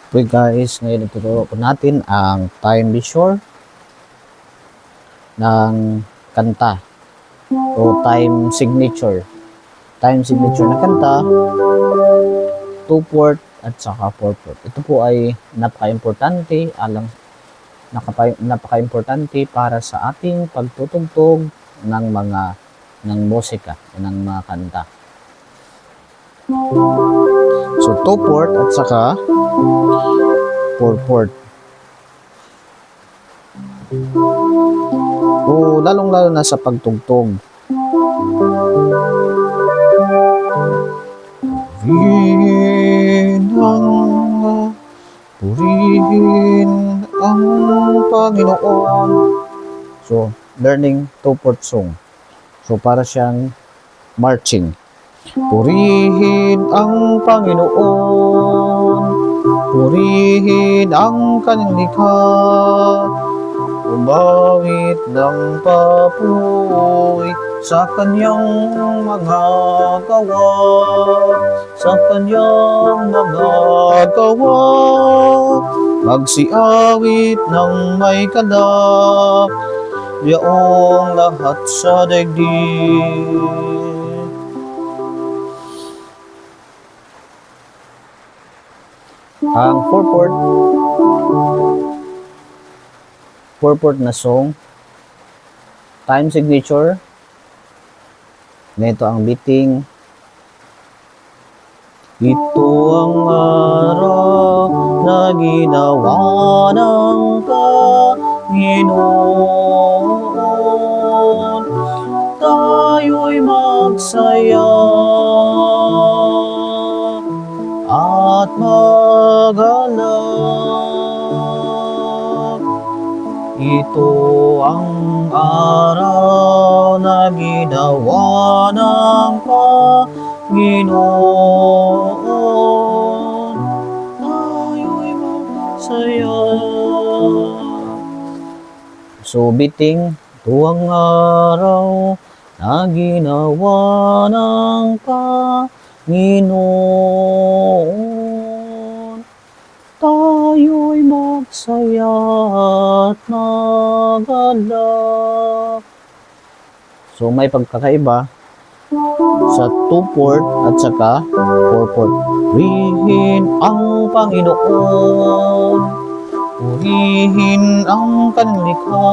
Okay guys, ngayon ituturo po natin ang time measure ng kanta o time signature. Time signature na kanta, 2/4 at saka 4/4. Ito po ay napaka-importante para sa ating pagtutugtog ng musika, ng mga kanta. So 2/4 at saka 4/4. O lalong-lalo na sa pagtugtog. Purihin ang Panginoon. So, learning 2/4 song. So, para siyang marching. Purihin ang Panginoon, purihin ang kanyang likha, umawit ng papuri sa kanyang mga gawa, sa kanyang mga gawa. Magsiawit ng may kalap, yaong lahat sa daigdig. Ang 4/4 na song, time signature, nito ang beating. Ito ang araw na ginawa ng Panginoon, tayo'y magsaya at magalak. Ito ang araw na ginawa ng Panginoon, tayo'y magsaya. So beating, ito ang araw na ginawa ng Panginoon, tayo'y magsaya at magalak. So may pagkakaiba sa 2/4 at saka 4/4. Purihin ang Panginoon, purihin ang kanyang likha.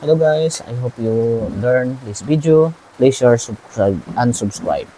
Hello guys, I hope you learn this video. Please share, subscribe, and subscribe.